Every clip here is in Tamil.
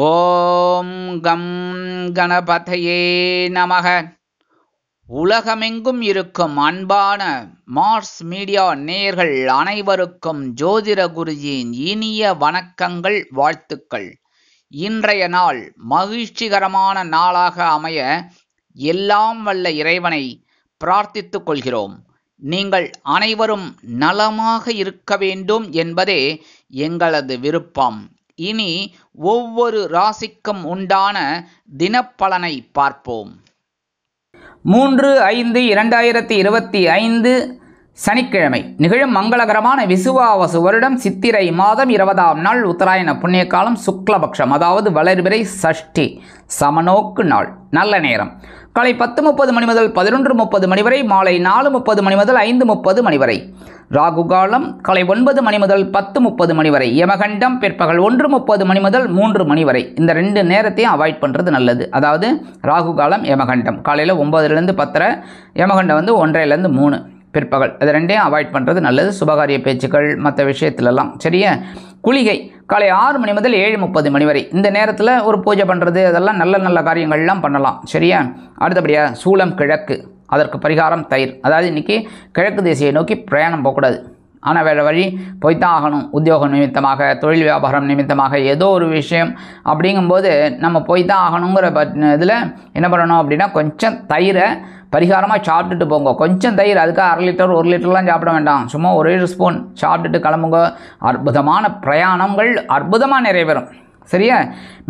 ஓம் கம் கணபதையே நமக. உலகமெங்கும் இருக்கும் அன்பான மார்ஸ் மீடியா நேயர்கள் அனைவருக்கும் ஜோதிட குருஜியின் இனிய வணக்கங்கள், வாழ்த்துக்கள். இன்றைய நாள் மகிழ்ச்சிகரமான நாளாக அமைய எல்லாம் வல்ல இறைவனை பிரார்த்தித்துக் கொள்கிறோம். நீங்கள் அனைவரும் நலமாக இருக்க வேண்டும் என்பதே எங்களது விருப்பம். இனி ஒவ்வொரு ராசிக்கும் உண்டான தினப்பலனை பார்ப்போம். 3/5/2025 சனிக்கிழமை நிகழும் மங்களகரமான விசுவாவசு வருடம் சித்திரை மாதம் 20ஆம் நாள் உத்தராயண புண்ணிய காலம் சுக்லபக்ஷம், அதாவது வளர்பிறை சஷ்டி, சமநோக்கு நாள். நல்ல நேரம் காலை 10:30 மணி முதல் 11:30 மணி வரை, மாலை 4:30 மணி முதல் 5:30 மணி வரை. ராகு காலம் காலை 9 மணி முதல் 10:30 மணி வரை. யமகண்டம் பிற்பகல் 1:30 மணி முதல் 3 மணி வரை. இந்த 2 நேரத்தையும் அவாய்ட் பண்ணுறது நல்லது. அதாவது ராகு காலம், யமகண்டம் காலையில் 9லேருந்து 10:30, யமகண்டம் 1:30லேருந்து 3 பிற்பகல். அது 2ஐயும் அவாய்ட் பண்ணுறது நல்லது. சுபகாரிய பேச்சுக்கள் மற்ற விஷயத்துலலாம் சரியா. குளிகை காலை 6 மணி முதல் 7:30 மணி வரை. இந்த நேரத்தில் ஒரு பூஜை பண்ணுறது, அதெல்லாம் நல்ல நல்ல காரியங்கள்லாம் பண்ணலாம் சரியா. அடுத்தபடியாக சூலம் கிழக்கு, அதற்கு பரிகாரம் தயிர். அதாவது இன்றைக்கி கிழக்கு திசையை நோக்கி பிரயாணம் போகக்கூடாது. ஆனால் வேறு வழி போய்த்தான் ஆகணும். உத்தியோகம் நிமித்தமாக, தொழில் வியாபாரம் நிமித்தமாக, ஏதோ ஒரு விஷயம் அப்படிங்கும்போது நம்ம போய்த்தான் ஆகணுங்கிற இதில் என்ன பண்ணணும் அப்படின்னா, கொஞ்சம் தயிரை பரிகாரமாக சாப்பிட்டுட்டு போங்க. கொஞ்சம் தயிர், அதுக்காக 1/2 லிட்டர் 1 லிட்டர்லாம் சாப்பிட வேண்டாம். சும்மா ஒரே ஸ்பூன் சாப்பிட்டுட்டு கிளம்புங்க. அற்புதமான பிரயாணங்கள் அற்புதமாக நிறைவேறும் சரியா.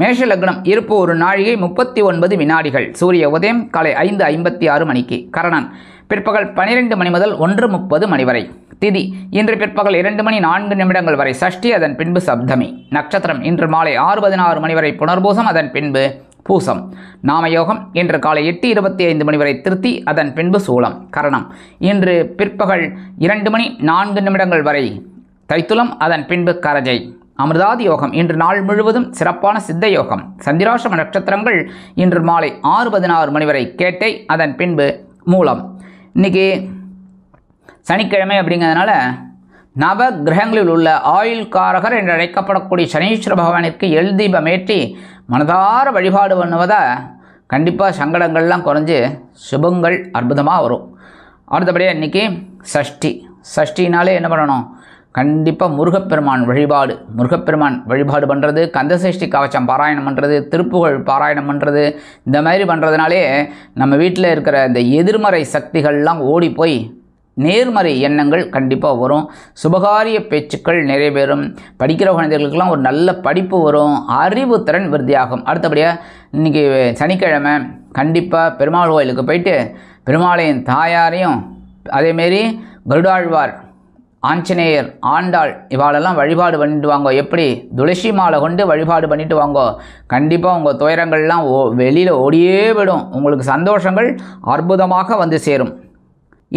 மேஷ லக்னம் இருப்பு 1 நாழிகை 39 வினாடிகள். சூரிய உதயம் காலை 5:56 மணிக்கு. கரணன் பிற்பகல் 12 மணி முதல் 1:30 மணி வரை. திதி இன்று பிற்பகல் 2 மணி 4 நிமிடங்கள் வரை சஷ்டி, அதன் பின்பு சப்தமி. நட்சத்திரம் இன்று மாலை 6:16 மணி வரை புனர்பூசம், அதன் பின்பு பூசம். நாமயோகம் இன்று காலை 8:25 மணி வரை திருத்தி, அதன் பின்பு சூலம். கரணம் இன்று பிற்பகல் 2 மணி 4 நிமிடங்கள் வரை தைத்துலம், அதன் பின்பு கரஜை. அமிர்தாதி யோகம் இன்று நாள் முழுவதும் சிறப்பான சித்த யோகம். சந்திராஷ்டம நட்சத்திரங்கள் இன்று மாலை 6:16 மணி வரை கேட்டை, அதன் பின்பு மூலம். இன்றைக்கி சனிக்கிழமை அப்படிங்கிறதுனால நவ கிரகங்களில் உள்ள ஆயுள் காரகர் என்று அழைக்கப்படக்கூடிய சனீஸ்வர பகவானிற்கு எள் தீபமேற்றி மனதார வழிபாடு பண்ணுவதா கண்டிப்பாக சங்கடங்கள்லாம் குறைஞ்சி சுபங்கள் அற்புதமாக வரும். அடுத்தபடியாக இன்றைக்கி சஷ்டி. சஷ்டினாலே என்ன பண்ணணும்? கண்டிப்பாக முருகப்பெருமான் வழிபாடு பண்ணுறது, கந்தசஷ்டி கவச்சம் பாராயணம் பண்ணுறது, திருப்புகழ் பாராயணம் பண்ணுறது, இந்த மாதிரி பண்ணுறதுனாலே நம்ம வீட்டில் இருக்கிற இந்த எதிர்மறை சக்திகள்லாம் ஓடி போய் நேர்மறை எண்ணங்கள் கண்டிப்பாக வரும். சுபகாரிய பேச்சுக்கள் நிறைவேறும். படிக்கிற குழந்தைகளுக்கெல்லாம் ஒரு நல்ல படிப்பு வரும். அறிவு திறன் விருத்தியாகும். அடுத்தபடியாக இன்றைக்கி சனிக்கிழமை கண்டிப்பாக பெருமாள் கோயிலுக்கு போயிட்டு பெருமாளையும் தாயாரையும் அதேமாரி கருடாழ்வார், ஆஞ்சநேயர், ஆண்டாள் இவாளெல்லாம் வழிபாடு பண்ணிட்டு வாங்கோ. எப்படி? துளசி மாலை கொண்டு வழிபாடு பண்ணிட்டு வாங்கோ. கண்டிப்பாக உங்கள் துயரங்கள்லாம் வெளியில் ஓடியே விடும். உங்களுக்கு சந்தோஷங்கள் அற்புதமாக வந்து சேரும்.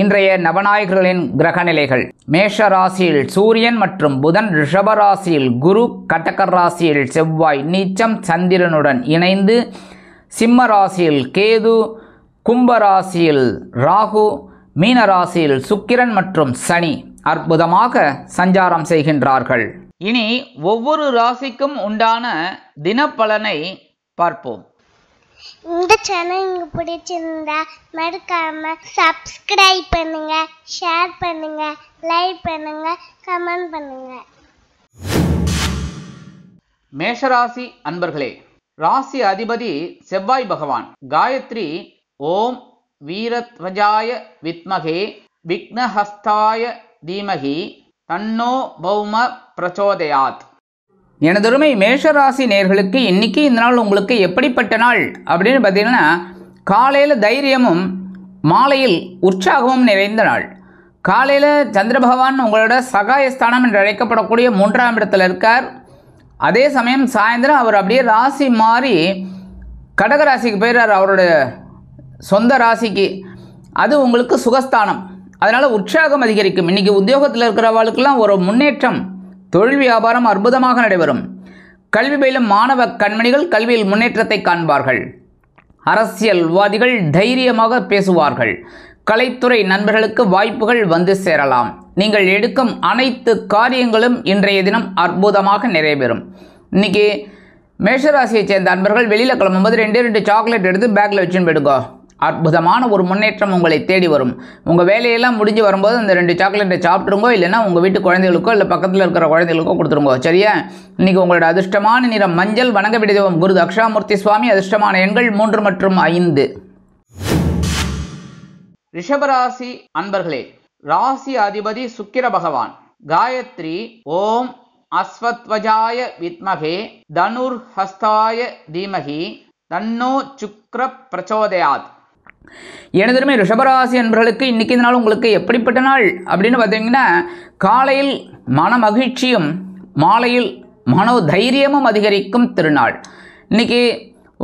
இன்றைய நவநாயகர்களின் கிரக நிலைகள்: மேஷ ராசியில் சூரியன் மற்றும் புதன், ரிஷப ராசியில் குரு, கடக ராசியில் செவ்வாய் நீச்சம் சந்திரனுடன் இணைந்து, சிம்ம ராசியில் கேது, கும்ப ராசியில் ராகு, மீன ராசியில் சுக்கிரன் மற்றும் சனி அற்புதமாக சஞ்சாரம் செய்கின்றார்கள். இனி ஒவ்வொரு ராசிக்கும் உண்டான தினப்பலனை பார்ப்போம். இந்த சேனல் உங்களுக்கு பிடிச்சிருந்தா மறக்காம சப்ஸ்கிரைப் பண்ணுங்க, ஷேர் பண்ணுங்க, லைக் பண்ணுங்க, கமெண்ட் பண்ணுங்க. மேஷராசி அன்பர்களே, ராசி அதிபதி செவ்வாய் பகவான். காயத்ரி ஓம் வீரத்வஜாய வித்மகே விக்னஹஸ்தாய தீமகி தன்னோ பௌம பிரச்சோதயாத். எனதொருமை மேஷராசி நேயர்களுக்கு இன்றைக்கி இந்த நாள் உங்களுக்கு எப்படிப்பட்ட நாள் அப்படின்னு பார்த்தீங்கன்னா, காலையில் தைரியமும் மாலையில் உற்சாகமும் நிறைந்த நாள். காலையில் சந்திர பகவான் உங்களோட சகாயஸ்தானம் என்று அழைக்கப்படக்கூடிய 3ஆம் இடத்துல இருக்கார். அதே சமயம் சாயந்தரம் அவர் அப்படியே ராசி மாறி கடகராசிக்கு போயிடுறார், அவரோட சொந்த ராசிக்கு. அது உங்களுக்கு சுகஸ்தானம். அதனால் உற்சாகம் அதிகரிக்கும். இன்றைக்கி உத்தியோகத்தில் இருக்கிறவர்களுக்கெல்லாம் ஒரு முன்னேற்றம், தொழில் வியாபாரம் அற்புதமாக நடைபெறும். கல்வி பயிலும் மாணவ கண்மணிகள் கல்வியில் முன்னேற்றத்தை காண்பார்கள். அரசியல்வாதிகள் தைரியமாக பேசுவார்கள். கலைத்துறை நண்பர்களுக்கு வாய்ப்புகள் வந்து சேரலாம். நீங்கள் எடுக்கும் அனைத்து காரியங்களும் இன்றைய தினம் அற்புதமாக நிறைவேறும். இன்றைக்கி மேஷராசியைச் சேர்ந்த அன்பர்கள் வெளியில் கிளம்பும்போது 2 சாக்லேட் எடுத்து பேக்கில் வச்சுன்னு போயிடுங்க. அற்புதமான ஒரு முன்னேற்றம் உங்களை தேடி வரும். உங்கள் வேலையெல்லாம் முடிஞ்சு வரும்போது அந்த 2 சாக்லேட்டை சாப்பிட்ருங்கோ, இல்லைன்னா உங்கள் வீட்டு குழந்தைகளுக்கோ இல்லை பக்கத்தில் இருக்கிற குழந்தைகளுக்கோ கொடுத்துருங்கோ. சரியா? இன்றைக்கி உங்களோட அதிர்ஷ்டமான நிறம் மஞ்சள். வணங்க வேண்டிய தெய்வம் குரு தக்ஷாமூர்த்தி சுவாமி. அதிர்ஷ்டமான எண்கள் 3 மற்றும் 5. ரிஷபராசி அன்பர்களே, ராசி அதிபதி சுக்கிர பகவான். காயத்ரி ஓம் அஸ்வத்வஜாய வித்மகே தனுர் ஹஸ்தாய தீமகி தன்னோ சுக்ர பிரச்சோதயாத். எனதுமே ரிஷபராசி அன்பர்களுக்கு இன்றைக்கி இந்த நாள் உங்களுக்கு எப்படிப்பட்ட நாள் அப்படின்னு பார்த்தீங்கன்னா, காலையில் மன மகிழ்ச்சியும் மாலையில் மனோ தைரியமும் அதிகரிக்கும் திருநாள். இன்றைக்கி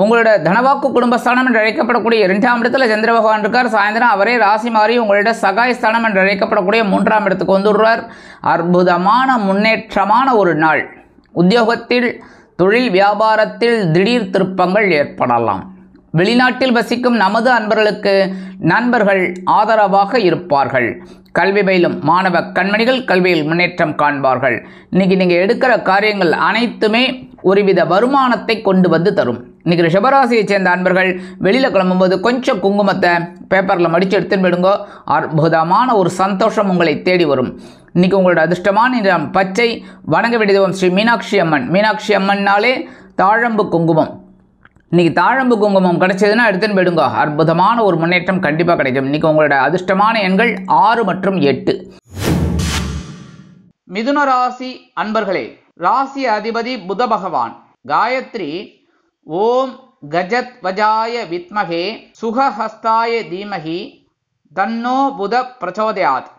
உங்களோட தனவாக்கு குடும்பஸ்தானம் என்று அழைக்கப்படக்கூடிய 2ஆம் இடத்துல சந்திர பகவான் இருக்கார். சாயந்தரம் அவரே ராசி மாறி உங்களோட சகாயஸ்தானம் என்று அழைக்கப்படக்கூடிய 3ஆம் இடத்துக்கு வந்துடுறார். அற்புதமான முன்னேற்றமான ஒரு நாள். உத்தியோகத்தில் தொழில் வியாபாரத்தில் திடீர் திருப்பங்கள் ஏற்படலாம். வெளிநாட்டில் வசிக்கும் நமது அன்பர்களுக்கு நண்பர்கள் ஆதரவாக இருப்பார்கள். கல்வி பயிலும் மாணவ கண்மணிகள் கல்வியில் முன்னேற்றம் காண்பார்கள். இன்றைக்கி நீங்கள் எடுக்கிற காரியங்கள் அனைத்துமே ஒருவித வருமானத்தை கொண்டு வந்து தரும். இன்றைக்கி ரிஷபராசியைச் சேர்ந்த அன்பர்கள் வெளியில் கிளம்பும்போது கொஞ்சம் குங்குமத்தை பேப்பரில் மடித்து எடுத்துன்னு போயிடுங்கோ. அற்புதமான ஒரு சந்தோஷம் உங்களை தேடி வரும். இன்றைக்கி உங்களோட அதிர்ஷ்டமான நிறம் பச்சை. வணங்க வேண்டிய தெய்வம் ஸ்ரீ மீனாட்சி அம்மன். மீனாட்சி அம்மன்னாலே தாழம்பு குங்குமம். இன்றைக்கி தாழம்பு குங்குமம் கிடைச்சதுன்னா எடுத்துன்னு போயிடுங்க. அற்புதமான ஒரு முன்னேற்றம் கண்டிப்பாக கிடைக்கும். இன்றைக்கி உங்களோட அதிர்ஷ்டமான எண்கள் 6 மற்றும் 8. மிதுன ராசி அன்பர்களே, ராசி அதிபதி புத பகவான். காயத்ரி ஓம் கஜத் வஜாய வித்மகே சுகஹஸ்தாய தீமகி தன்னோ புத பிரச்சோதயாத்.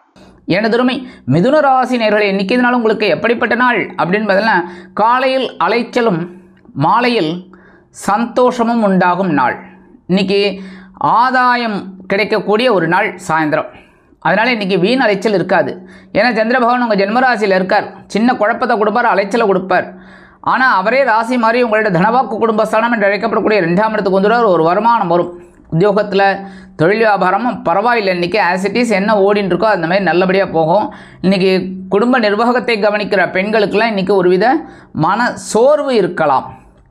எனதுருமை மிதுன ராசி நேயர்களே, இன்றைக்கி இதனால் உங்களுக்கு எப்படிப்பட்ட நாள் அப்படின்னு பார்த்தீங்கன்னா, காலையில் அலைச்சலும் மாலையில் சந்தோஷமும் உண்டாகும் நாள். இன்றைக்கி ஆதாயம் கிடைக்கக்கூடிய ஒரு நாள் சாயந்தரம். அதனால் இன்றைக்கி வீண் அலைச்சல் இருக்காது. ஏன்னா சந்திர பகவான் உங்கள் ஜென்மராசியில் இருக்கார். சின்ன குழப்பத்தை கொடுப்பார், அலைச்சலை கொடுப்பார். ஆனால் அவரே ராசி மாறி உங்களோட தனவாக்கு குடும்பஸ்தானம் என்று அழைக்கப்படக்கூடிய 2ஆம் இடத்துக்கு வந்துடுவார். ஒரு வருமானம் வரும். உத்தியோகத்தில் தொழில் வியாபாரமும் பரவாயில்லை. இன்றைக்கி ஆசிட்டிஸ் என்ன ஓடின்னு இருக்கோ அந்த மாதிரி நல்லபடியாக போகும். இன்றைக்கி குடும்ப நிர்வாகத்தை கவனிக்கிற பெண்களுக்கெல்லாம் இன்றைக்கி ஒருவித மன சோர்வு இருக்கலாம்.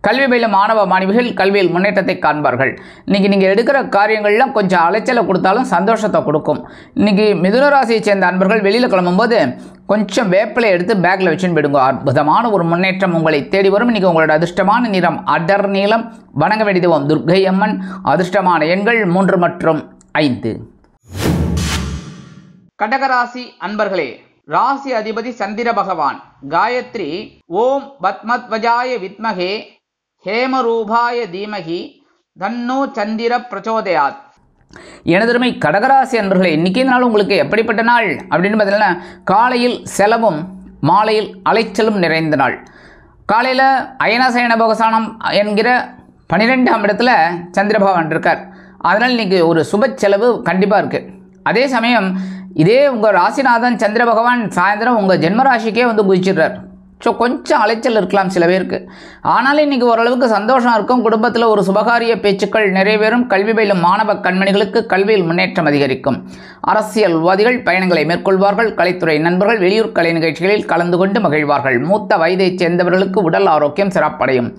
கல்வி பயிலும் மாணவ மாணவிகள் கல்வியில் முன்னேற்றத்தை காண்பார்கள். இன்றைக்கி நீங்கள் எடுக்கிற காரியங்கள்லாம் கொஞ்சம் அலைச்சலை கொடுத்தாலும் சந்தோஷத்தை கொடுக்கும். இன்றைக்கி மிதுன ராசியை சேர்ந்த அன்பர்கள் வெளியில் கிளம்பும்போது கொஞ்சம் வேப்பிலை எடுத்து பேக்கில் வச்சுன்னு போயிடுங்க. அற்புதமான ஒரு முன்னேற்றம் உங்களை தேடி வரும். இன்றைக்கி உங்களோட அதிர்ஷ்டமான நிறம் அடர் நீலம். வணங்க வேண்டிய தெய்வம் துர்க்கை அம்மன். அதிர்ஷ்டமான எண்கள் 3 மற்றும் 5. கடகராசி அன்பர்களே, ராசி அதிபதி சந்திர பகவான். காயத்ரி ஓம் பத்மத்வஜாய வித்மகே ஹேமரூபாய தீமகி தன்னோ சந்திர பிரச்சோதயாத். எனதருமை கடகராசி அன்பர்களே, இன்றைக்கி நாள் உங்களுக்கு எப்படிப்பட்ட நாள் அப்படின்னு பார்த்தீங்கன்னா, காலையில் செலவும் மாலையில் அலைச்சலும் நிறைந்த நாள். காலையில் அயனசயன போகசானம் என்கிற 12ஆம் இடத்துல சந்திர பகவான் இருக்கார். அதனால் இன்றைக்கி ஒரு சுப செலவு கண்டிப்பாக இருக்குது. அதே சமயம் இதே உங்கள் ராசிநாதன் சந்திர பகவான் சாயந்தரம் உங்கள் ஜென்மராசிக்கே வந்து குதிச்சிடுறார். ஸோ கொஞ்சம் அலைச்சல் இருக்கலாம் சில பேருக்கு. ஆனாலும் இன்றைக்கி ஓரளவுக்கு சந்தோஷம் இருக்கும். குடும்பத்தில் ஒரு சுபகாரிய பேச்சுக்கள் நிறைவேறும். கல்வி பயிலும் மாணவ கண்மணிகளுக்கு கல்வியில் முன்னேற்றம் அதிகரிக்கும். அரசியல்வாதிகள் பயணங்களை மேற்கொள்வார்கள். கலைத்துறை நண்பர்கள் வெளியூர் கலை நிகழ்ச்சிகளில் கலந்து கொண்டு மகிழ்வார்கள். மூத்த வயதைச் சேர்ந்தவர்களுக்கு உடல் ஆரோக்கியம் சிறப்படையும்.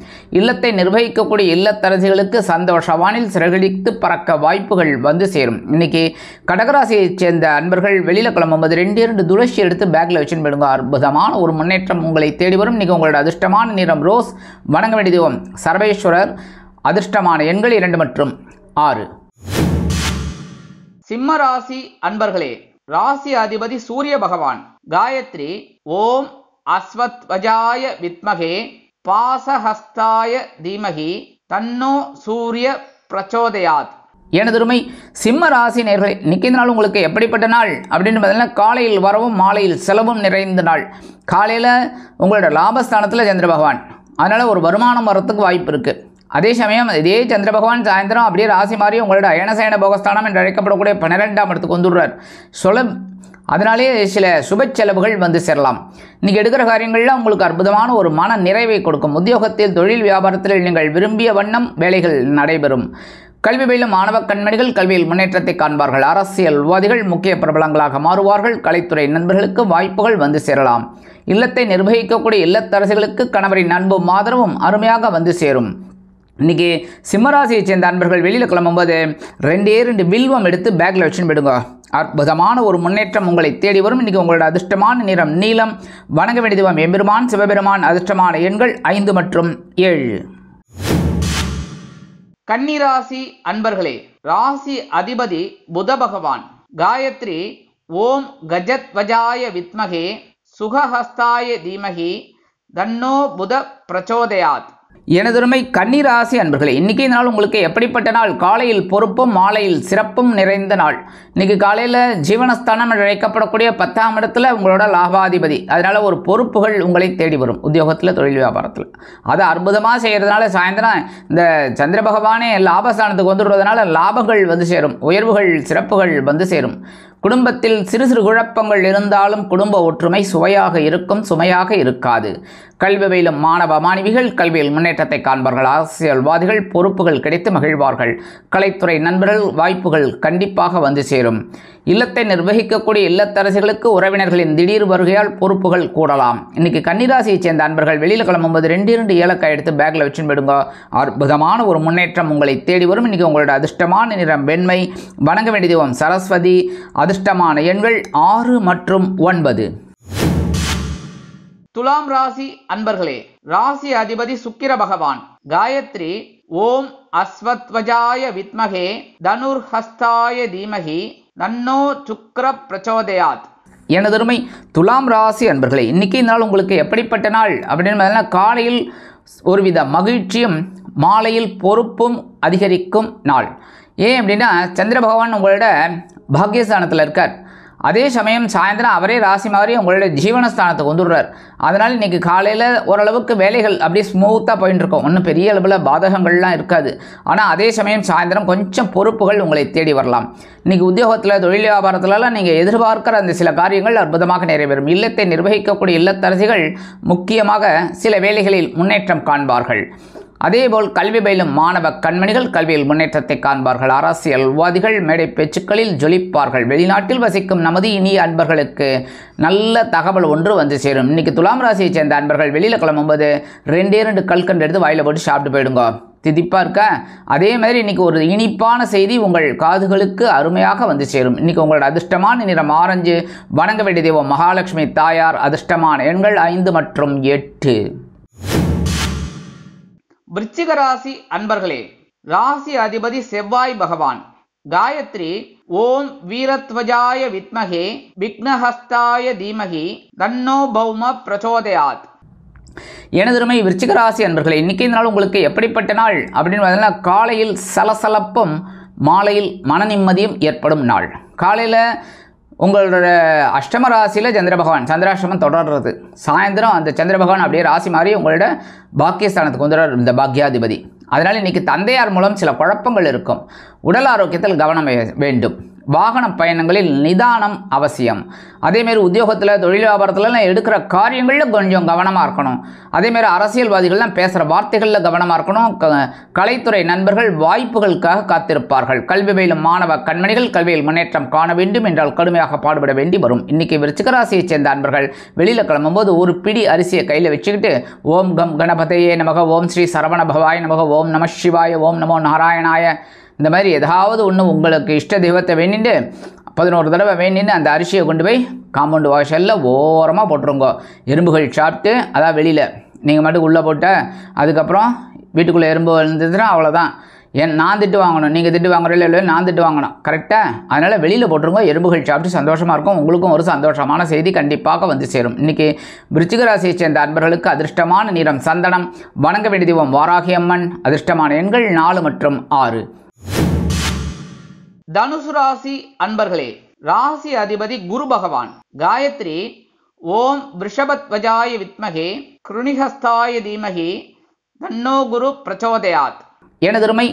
இல்லத்தை நிர்வகிக்கக்கூடிய இல்லத்தரசிகளுக்கு சந்தோஷ வானில் சிறகடித்து பறக்க வாய்ப்புகள் வந்து சேரும். இன்றைக்கி கடகராசியைச் சேர்ந்த அன்பர்கள் வெளியில் கிளம்பும்போது 2 துளசி எடுத்து பேக்கில் வச்சுன்னு போயிடுங்க. அற்புதமான ஒரு முன்னேற்றம் உங்களை தேடி வரும். இன்றைக்கி உங்களோட அதிர்ஷ்டமான நிறம் ரோஸ். வணங்க வேண்டிய தெய்வம் சர்வேஸ்வரர். அதிர்ஷ்டமான எண்கள் 2 மற்றும் 6. சிம்ம ராசி அன்பர்களே, ராசி அதிபதி சூரிய பகவான். காயத்ரி ஓம் அஸ்வத்வஜாய வித்மகே பாசஹஸ்தாய தீமகி தன்னோ சூரிய பிரச்சோதயாத். எனதுருமை சிம்ம ராசி நேயர்களே, இன்றைக்கி நாள் உங்களுக்கு எப்படிப்பட்ட நாள் அப்படின்னு பார்த்தீங்கன்னா, காலையில் வரவும் மாலையில் செலவும் நிறைந்த நாள். காலையில் உங்களோட லாபஸ்தானத்தில் சந்திர பகவான். அதனால் ஒரு வருமானம் வரத்துக்கு வாய்ப்பு இருக்குது. அதே சமயம் இதே சந்திர பகவான் சாயந்தரம் அப்படியே ராசி மாறி உங்களோட அயனசயன போகஸ்தானம் என்று அழைக்கப்படக்கூடிய 12ஆம் இடத்துக்கு வந்துடுறார். அதனாலே சில சுப செலவுகள் வந்து சேரலாம். இன்றைக்கி எடுக்கிற காரியங்கள்லாம் உங்களுக்கு அற்புதமான ஒரு மன நிறைவை கொடுக்கும். உத்தியோகத்தில் தொழில் வியாபாரத்தில் நீங்கள் விரும்பிய வண்ணம் வேலைகள் நடைபெறும். கல்வி பயிலும் மாணவ கண்மணிகள் கல்வியில் முன்னேற்றத்தை காண்பார்கள். அரசியல்வாதிகள் முக்கிய பிரபலங்களாக மாறுவார்கள். கலைத்துறை நண்பர்களுக்கு வாய்ப்புகள் வந்து சேரலாம். இல்லத்தை நிர்வகிக்கக்கூடிய இல்லத்தரசிகளுக்கு கணவரின் அன்பும் ஆதரவும் அருமையாக வந்து சேரும். இன்றைக்கி சிம்மராசியை சேர்ந்த அன்பர்கள் வெளியில் கிளம்பும்போது 2 வில்வம் எடுத்து பேக்கில் வச்சுன்னு போயிடுங்க. அற்புதமான ஒரு முன்னேற்றம் உங்களை தேடி வரும். இன்றைக்கி உங்களோட அதிர்ஷ்டமான நிறம் நீலம். வணங்க வேண்டிய தெய்வம் எம்பெருமான் சிவபெருமான். அதிர்ஷ்டமான எண்கள் 5 மற்றும் 7. கன்னிராசி அன்பர்களே, ராசி அதிபதி புத பகவான். காயத்ரி ஓம் கஜத்வஜாய வித்மகே சுகஹஸ்தாய தீமகி தன்னோ புத பிரச்சோதயாத். எனதுரிமை கன்னிராசி அன்பர்களே, இன்றைக்கி நாள் உங்களுக்கு எப்படிப்பட்ட நாள்? காலையில் பொறுப்பும் மாலையில் சிறப்பும் நிறைந்த நாள். இன்றைக்கி காலையில் ஜீவனஸ்தானம் என்று அழைக்கப்படக்கூடிய 10ஆம் இடத்துல உங்களோட லாபாதிபதி. அதனால் ஒரு பொறுப்புகள் உங்களை தேடி வரும் உத்தியோகத்தில், தொழில் வியாபாரத்தில். அதை அற்புதமாக செய்கிறதுனால சாயந்தரம் இந்த சந்திர பகவானே லாபஸ்தானத்துக்கு வந்துடுறதுனால லாபங்கள் வந்து சேரும். உயர்வுகள் சிறப்புகள் வந்து சேரும். குடும்பத்தில் சிறு சிறு குழப்பங்கள் இருந்தாலும் குடும்ப ஒற்றுமை சுவையாக இருக்கும், சுமையாக இருக்காது. கல்வி பயிலும் மாணவ மாணவிகள் கல்வியில் முன்னேற்றத்தை காண்பார்கள். அரசியல்வாதிகள் பொறுப்புகள் கிடைத்து மகிழ்வார்கள். கலைத்துறை நண்பர்கள் வாய்ப்புகள் கண்டிப்பாக வந்து சேரும். இல்லத்தை நிர்வகிக்கக்கூடிய இல்லத்தரசிகளுக்கு உறவினர்களின் திடீர் வருகையால் பொறுப்புகள் கூடலாம். இன்றைக்கி கன்னிராசியை சேர்ந்த அன்பர்கள் வெளியில் கிளம்பும்போது 2 ஏலக்காய் எடுத்து பேக்கில் வச்சுன்னு போயிடுங்க. அற்புதமான ஒரு முன்னேற்றம் உங்களை தேடி வரும். இன்றைக்கி உங்களோட அதிர்ஷ்டமான நிறம் வெண்மை. வணங்க வேண்டிய தெய்வம் சரஸ்வதி. அதிர்ஷ்டமான எண்கள் 6 மற்றும் 9. துலாம் ராசி அன்பர்களே, ராசி அதிபதி சுக்கிர பகவான். காயத்ரி ஓம் அஸ்வத்வஜாய வித்மகே தனுர்ஹஸ்தாய தீமகி தன்னோ சுக்கிர பிரச்சோதயாத். எனதருமை துலாம் ராசி அன்பர்களே, இன்றைக்கி நாள் உங்களுக்கு எப்படிப்பட்ட நாள் அப்படின்னு காலையில் ஒருவித மகிழ்ச்சியும் மாலையில் பொறுப்பும் அதிகரிக்கும் நாள். ஏன் அப்படின்னா சந்திர பகவான் உங்களோட பாக்கியஸ்தானத்தில் இருக்கார். அதே சமயம் சாயந்தரம் அவரே ராசி மாதிரி உங்களோட ஜீவனஸ்தானத்துக்கு வந்துடுறார். அதனால் இன்றைக்கி காலையில் ஓரளவுக்கு வேலைகள் அப்படியே ஸ்மூத்தாக போயிட்டு இருக்கும். ஒன்றும் பெரிய அளவில் பாதகங்கள்லாம் இருக்காது. ஆனால் அதே சமயம் சாயந்தரம் கொஞ்சம் பொறுப்புகள் உங்களை தேடி வரலாம். இன்றைக்கி உத்தியோகத்தில், தொழில் வியாபாரத்திலலாம் நீங்கள் எதிர்பார்க்கிற அந்த சில காரியங்கள் அற்புதமாக நிறைவேறும். இல்லத்தை நிர்வகிக்கக்கூடிய இல்லத்தரசிகள் முக்கியமாக சில வேலைகளில் முன்னேற்றம் காண்பார்கள். அதேபோல் கல்வி பயிலும் மாணவ கண்மணிகள் கல்வியில் முன்னேற்றத்தை காண்பார்கள். அரசியல்வாதிகள் மேடை பேச்சுக்களில் ஜொலிப்பார்கள். வெளிநாட்டில் வசிக்கும் நமது இனிய அன்பர்களுக்கு நல்ல தகவல் ஒன்று வந்து சேரும். இன்றைக்கி துலாம் ராசியை சேர்ந்த அன்பர்கள் வெளியில் கிளம்பும்போது 2 கல்கண்டு எடுத்து வாயில் போட்டு சாப்பிட்டு போயிடுங்க. திதிப்பாக இருக்க. அதே மாதிரி இன்றைக்கி ஒரு இனிப்பான செய்தி உங்கள் காதுகளுக்கு அருமையாக வந்து சேரும். இன்றைக்கி உங்களோட அதிர்ஷ்டமான நிறம் ஆரஞ்சு. வணங்க வேண்டிய தெய்வம் மகாலட்சுமி தாயார். அதிர்ஷ்டமான எண்கள் 5 மற்றும் 8. விருச்சிக ராசி அன்பர்களே, ராசி அதிபதி செவ்வாய் பகவான். காயத்ரி ஓம் வீரத்வஜாய வித்மகே விக்னஹஸ்தாய தீமகி தன்னோ பௌம பிரச்சோதயாத். எனதுரிமை விருச்சிக ராசி அன்பர்களே, இன்றைக்கி நாள் உங்களுக்கு எப்படிப்பட்ட நாள் அப்படின்னு பார்த்தீங்கன்னா காலையில் சலசலப்பும் மாலையில் மன நிம்மதியும் ஏற்படும் நாள். காலையில் உங்களோட அஷ்டம ராசியில் சந்திர பகவான் சந்திராஷ்டமம் தொடர்றது. சாயந்தரம் அந்த சந்திர பகவான் அப்படியே ராசி மாதிரி உங்களோட பாக்கியஸ்தானத்துக்கு வந்துடுறார், இந்த பாக்கியாதிபதி. அதனால் இன்றைக்கி தந்தையார் மூலம் சில குழப்பங்கள் இருக்கும். உடல் ஆரோக்கியத்தில் கவனம் வேண்டும். வாகன பயணங்களில் நிதானம் அவசியம். அதேமாரி உத்தியோகத்தில், தொழில் வியாபாரத்துலலாம் எடுக்கிற காரியங்களில் கொஞ்சம் கவனமாக இருக்கணும். அதேமாரி அரசியல்வாதிகள்லாம் பேசுகிற வார்த்தைகளில் கவனமாக இருக்கணும். கலைத்துறை நண்பர்கள் வாய்ப்புகளுக்காக காத்திருப்பார்கள். கல்வி பயிலும் மாணவ கண்மணிகள் கல்வியில் முன்னேற்றம் காண வேண்டும் என்றால் கடுமையாக பாடுபட வேண்டி வரும். இன்றைக்கி விருச்சிக ராசியை சேர்ந்த அன்பர்கள் வெளியில் கிளம்பும்போது ஒரு பிடி அரிசியை கையில் வச்சுக்கிட்டு ஓம் கம் கணபதையே நமக, ஓம் ஸ்ரீ சரவண பவாய நமக, ஓம் நம சிவாய, ஓம் நமோ நாராயணாய, இந்த மாதிரி ஏதாவது ஒன்று உங்களுக்கு இஷ்ட தெய்வத்தை வேண்டிட்டு 11 தடவை வேண்டின்னு அந்த அரிசியை கொண்டு போய் காம்பவுண்டு வாசலில் ஓரமாக போட்டுருங்க. எறும்புகள் சாப்பிட்டு, அதான் வெளியில் நீங்கள் மட்டும் உள்ளே போட்ட அதுக்கப்புறம் வீட்டுக்குள்ளே எறும்பு இருந்ததுன்னா அவ்வளோதான். நான் திட்டு வாங்கணும், நீங்கள் திட்டு வாங்குறீங்களோ இல்லையோ, நான் திட்டு வாங்கணும், கரெக்டாக? அதனால் வெளியில் போட்டுருங்க. எறும்புகள் சாப்பிட்டு சந்தோஷமாக இருக்கும். உங்களுக்கும் ஒரு சந்தோஷமான செய்தி கண்டிப்பாக வந்து சேரும். இன்றைக்கி விருச்சிக ராசியை சேர்ந்த அன்பர்களுக்கு அதிர்ஷ்டமான நிறம் சந்தனம். வணங்க வேண்டிய தெய்வம் வாராகி அம்மன். அதிர்ஷ்டமான எண்கள் 4 மற்றும் 6. தனுசு ராசி அன்பர்களே, ராசி அதிபதி குரு பகவான். காயத்ரி ஓம் ரிஷபத்வஜாய வித்மகே கிருணிஹஸ்தாய தீமகி தன்னோ குரு பிரச்சோதயாத். எனதருமை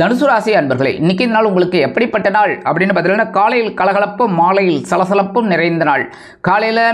தனுசு ராசி அன்பர்களே, இன்றைக்கி நாள் உங்களுக்கு எப்படிப்பட்ட நாள் அப்படின்னு பார்த்தீங்கன்னா காலையில் கலகலப்பும் மாலையில் சலசலப்பும் நிறைந்த நாள். காலையில்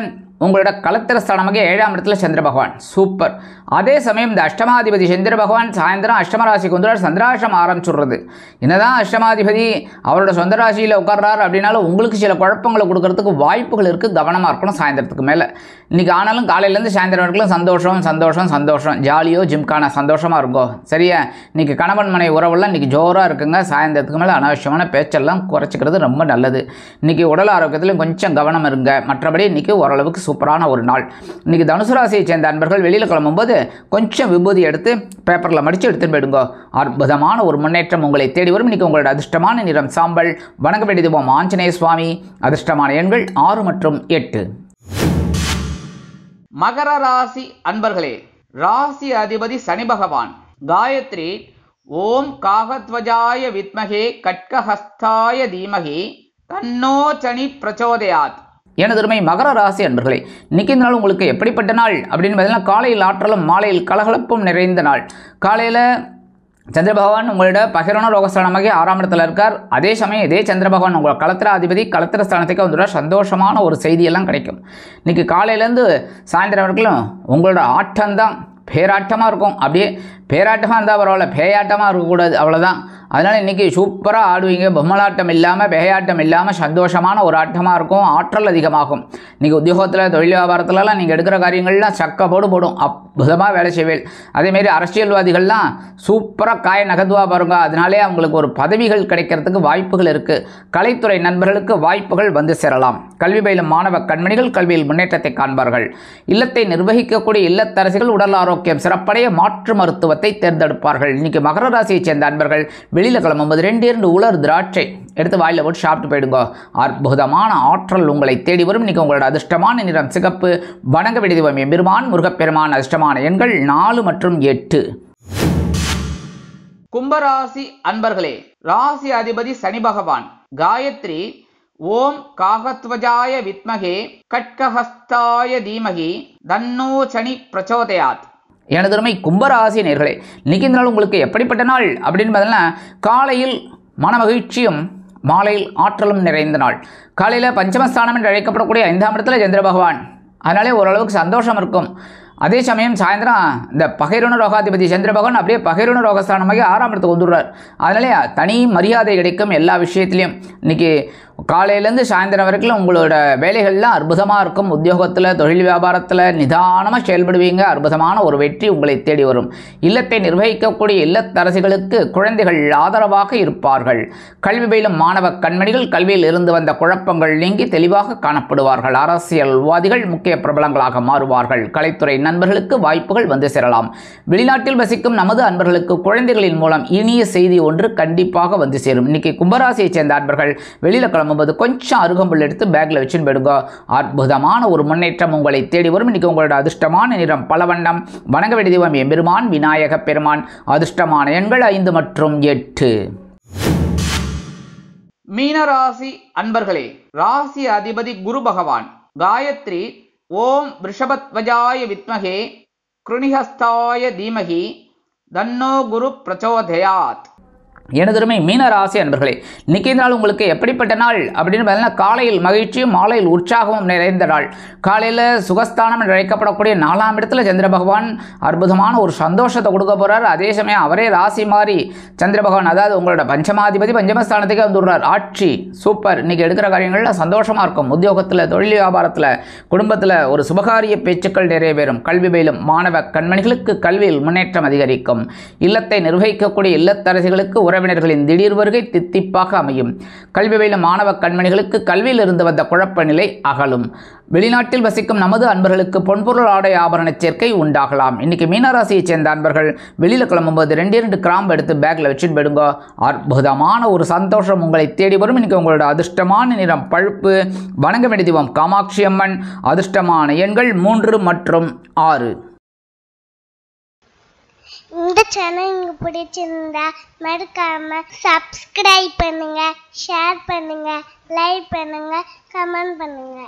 உங்களோட கலத்திரஸ்தானமாக 7ஆம் இடத்துல சந்திர பகவான். சூப்பர். அதே சமயம் இந்த அஷ்டமாதிபதி சந்திர பகவான் சாயந்தரம் அஷ்டம ராசிக்கு வந்துடுறார். சந்திராஷ்டமம் ஆரம்பிச்சுடுறது. என்னதான் அஷ்டமாதிபதி அவரோட சொந்த ராசியில் உட்கார்றாரு அப்படின்னாலும் உங்களுக்கு சில குழப்பங்களை கொடுக்கறதுக்கு வாய்ப்புகள் இருக்குது. கவனமாக இருக்கணும் சாயந்தரத்துக்கு மேலே. இன்றைக்கி ஆனாலும் காலையிலேருந்து சாயந்தரம் வரைக்கும் சந்தோஷம் சந்தோஷம் சந்தோஷம், ஜாலியோ ஜிம்கான சந்தோஷமாக இருக்கும். சரியா? இன்றைக்கி கணவன் மனை உறவெல்லாம் இன்றைக்கி ஜோராக இருக்குங்க. சாயந்தரத்துக்கு மேலே அனாவசியமான பேச்செல்லாம் குறைச்சிக்கிறது ரொம்ப நல்லது. இன்றைக்கி உடல் ஆரோக்கியத்திலும் கொஞ்சம் கவனம் இருங்க. மற்றபடி இன்றைக்கி ஓரளவுக்கு சூப்பரான ஒரு நாள். இன்றைக்கி தனுசு ராசியை சேர்ந்த அன்பர்கள் வெளியில் கிளம்பும்போது கொஞ்சம் விபூதி எடுத்து பேப்பரில் மடித்து எடுத்துன்னு போயிடுங்க. அற்புதமான ஒரு முன்னேற்றம் உங்களை தேடி வரும். இன்றைக்கி உங்களோட அதிர்ஷ்டமான நிறம் சாம்பல். வணங்க வேண்டியது ஆஞ்சநேய சுவாமி. அதிர்ஷ்டமான எண்கள் 6 மற்றும் 8. மகர ராசி அன்பர்களே, ராசி அதிபதி சனி பகவான். காயத்ரி ஓம் காகத்வஜாய வித்மகே கட்கஹஸ்தாய தீமகி தன்னோ சனி பிரச்சோதயாத். எனதுமை மகர ராசி அன்பர்களே, இன்னைக்கு இந்த நாள் உங்களுக்கு எப்படிப்பட்ட நாள் அப்படின்னு பார்த்தீங்கன்னா, காலையில் ஆற்றலும் மாலையில் கலகலப்பும் நிறைந்த நாள். காலையில் சந்திர பகவான் உங்களோட பகிரன ரோகஸ்தானமாக 6ஆம் இடத்துல இருக்கார். அதே சமயம் இதே சந்திர பகவான் உங்களோட கலத்திர அதிபதி கலத்திர ஸ்தானத்துக்கு வந்துடுற சந்தோஷமான ஒரு செய்தியெல்லாம் கிடைக்கும். இன்றைக்கி காலையிலேருந்து சாயந்தரம் வரைக்கும் உங்களோட ஆட்டம்தான் பேராட்டமாக இருக்கும். அப்படியே பேராட்டமாக இருந்தால் பரவாயில்ல, பேயாட்டமாக இருக்கக்கூடாது, அவ்வளோதான். அதனால் இன்றைக்கி சூப்பராக ஆடுவீங்க. பொம்மலாட்டம் இல்லாமல் பேயாட்டம் இல்லாமல் சந்தோஷமான ஒரு ஆட்டமாக இருக்கும். ஆற்றல் அதிகமாகும். இன்றைக்கி உத்தியோகத்தில் தொழில் வியாபாரத்துலலாம் நீங்கள் எடுக்கிற காரியங்கள்லாம் சக்க போடும். அற்புதமாக வேலை செய்வேன். அதேமாரி அரசியல்வாதிகள்லாம் சூப்பராக காய நகர்த்துவா பாருங்க. அதனாலே அவங்களுக்கு ஒரு பதவிகள் கிடைக்கிறதுக்கு வாய்ப்புகள் இருக்குது. கலைத்துறை நண்பர்களுக்கு வாய்ப்புகள் வந்து சேரலாம். கல்வி பயிலும் மாணவ கண்மணிகள் கல்வியில் முன்னேற்றத்தை காண்பார்கள். இல்லத்தை நிர்வகிக்கக்கூடிய இல்லத்தரசிகள் உடல் ஆரோக்கியம் சிறப்படைய மாற்று மருத்துவத்தை தேர்ந்தெடுப்பார்கள். இன்றைக்கி மகர ராசியை சேர்ந்த அன்பர்கள் வெளியில் கிளம்பும்போது 2 உலர் திராட்சை எடுத்து வாயில் போட்டு சாப்பிட்டு போயிடுங்க. அற்புதமான ஆற்றல் உங்களை தேடி வரும். இன்றைக்கி உங்களோட அதிர்ஷ்டமான நிறம் சிகப்பு. வணங்க வேண்டியது எம்பெருமான் முருகப்பெருமான். அதிர்ஷ்டமான எண்கள் 4 மற்றும் 8. கும்பராசி அன்பர்களே, ராசி அதிபதி சனி பகவான். காயத்ரி ஓம் காகத்வஜாய வித்மகே கட்கஹஸ்தாய தீமகி தன்னோ சனி பிரச்சோதயாத். எனதுமை கும்பராசி நேர்களே, இன்னைக்கு இந்த நாள் உங்களுக்கு எப்படிப்பட்ட நாள் அப்படின்னு பார்த்தீங்கன்னா, காலையில் மன மகிழ்ச்சியும் மாலையில் ஆற்றலும் நிறைந்த நாள். காலையில் பஞ்சமஸ்தானம் என்று அழைக்கப்படக்கூடிய 5ஆம் இடத்துல சந்திர பகவான். அதனாலே ஓரளவுக்கு சந்தோஷம் இருக்கும். அதே சமயம் சாயந்தரம் இந்த பகைருண ரோகாதிபதி சந்திர பகவான் அப்படியே பகைருண ரோகஸ்தானமாக 6ஆம் இடத்துக்கு வந்துடுறார். அதனாலே தனி மரியாதை கிடைக்கும் எல்லா விஷயத்துலையும். இன்றைக்கி காலையிலேருந்து சாயந்தரம் வரைக்கும் உங்களோட வேலைகள்லாம் அற்புதமாக இருக்கும். உத்தியோகத்தில் தொழில் வியாபாரத்தில் நிதானமாக செயல்படுவீங்க. அற்புதமான ஒரு வெற்றி உங்களை தேடி வரும். இல்லத்தை நிர்வகிக்கக்கூடிய இல்லத்தரசிகளுக்கு குழந்தைகள் ஆதரவாக இருப்பார்கள். கல்வி பயிலும் மாணவ கண்மணிகள் கல்வியில் இருந்து வந்த குழப்பங்கள் நீங்கி தெளிவாக காணப்படுவார்கள். அரசியல்வாதிகள் முக்கிய பிரபலங்களாக மாறுவார்கள். கலைத்துறை நண்பர்களுக்கு வாய்ப்புகள் வந்து சேரலாம். வெளிநாட்டில் வசிக்கும் நமது அன்பர்களுக்கு குழந்தைகளின் மூலம் இனிய செய்தி ஒன்று கண்டிப்பாக வந்து சேரும். இன்னைக்கு கும்பராசியை சேர்ந்த அன்பர்கள் வெளியில் கிளம்பும்போது கொஞ்சம் அருகம்புல் எடுத்து பேக்கில் வச்சுன்னு போயிடுங்க. அற்புதமான ஒரு முன்னேற்றம் உங்களை தேடி வரும். இன்னைக்கு உங்களோட அதிர்ஷ்டமான நிறம் பலவண்ணம். வணங்க வேண்டிய எம்பெருமான் விநாயக பெருமான். அதிர்ஷ்டமான எண்கள் 5 மற்றும் 8. மீனராசி அன்பர்களே, ராசி அதிபதி குரு பகவான். காயத்ரி ஓம் ரிஷபத்வஜாய வித்மகே கிருணிஹஸ்தாய தீமகி தன்னோ குரு பிரச்சோதயாத். எனதுமை மீன ராசி அன்பர்களே, இன்னைக்கு நாள் உங்களுக்கு எப்படிப்பட்ட நாள் அப்படின்னு பார்த்தீங்கன்னா, காலையில் மகிழ்ச்சியும் மாலையில் உற்சாகமும் நிறைந்த நாள். காலையில் சுகஸ்தானம் என்று அழைக்கப்படக்கூடிய 4ஆம் இடத்துல சந்திர பகவான் அற்புதமான ஒரு சந்தோஷத்தை கொடுக்க போகிறார். அதே சமயம் அவரே ராசி மாறி சந்திர பகவான், அதாவது உங்களோட பஞ்சமாதிபதி பஞ்சமஸ்தானத்துக்கே வந்துடுறார். ஆட்சி சூப்பர். இன்றைக்கி எடுக்கிற காரியங்கள்லாம் சந்தோஷமாக இருக்கும். உத்தியோகத்தில் தொழில் வியாபாரத்தில் குடும்பத்தில் ஒரு சுபகாரிய பேச்சுக்கள் நிறைவேறும். கல்வி பயிலும் மாணவ கண்மணிகளுக்கு கல்வியில் முன்னேற்றம் அதிகரிக்கும். இல்லத்தை நிர்வகிக்கக்கூடிய இல்லத்தரசிகளுக்கு உறவினர்களின் திடீர் வருகை தித்திப்பாக அமையும். கல்வி பயிலும் மாணவ கண்மணிகளுக்கு கல்வியில் இருந்து வந்த குழப்ப நிலை அகலும். வெளிநாட்டில் வசிக்கும் நமது அன்பர்களுக்கு பொன்பொருள் ஆடை ஆபரண சேர்க்கை உண்டாகலாம். இன்னைக்கு மீனராசியை சேர்ந்த அன்பர்கள் வெளியில் கிளம்பும்போது 2 கிராம்பு எடுத்து பேக்கில் வச்சுன்னு போயிடுங்க. அற்புதமான ஒரு சந்தோஷம் உங்களை தேடி வரும். இன்னைக்கு உங்களோட அதிர்ஷ்டமான நிறம் பழுப்பு. வணங்க வேண்டிய தெய்வம் காமாட்சி அம்மன். அதிர்ஷ்டமான எண்கள் 3 மற்றும் 6. இந்த சேனல் உங்களுக்கு பிடிச்சிருந்தா மறக்காம சப்ஸ்கிரைப் பண்ணுங்க, ஷேர் பண்ணுங்க, லைக் பண்ணுங்க, கமெண்ட் பண்ணுங்க.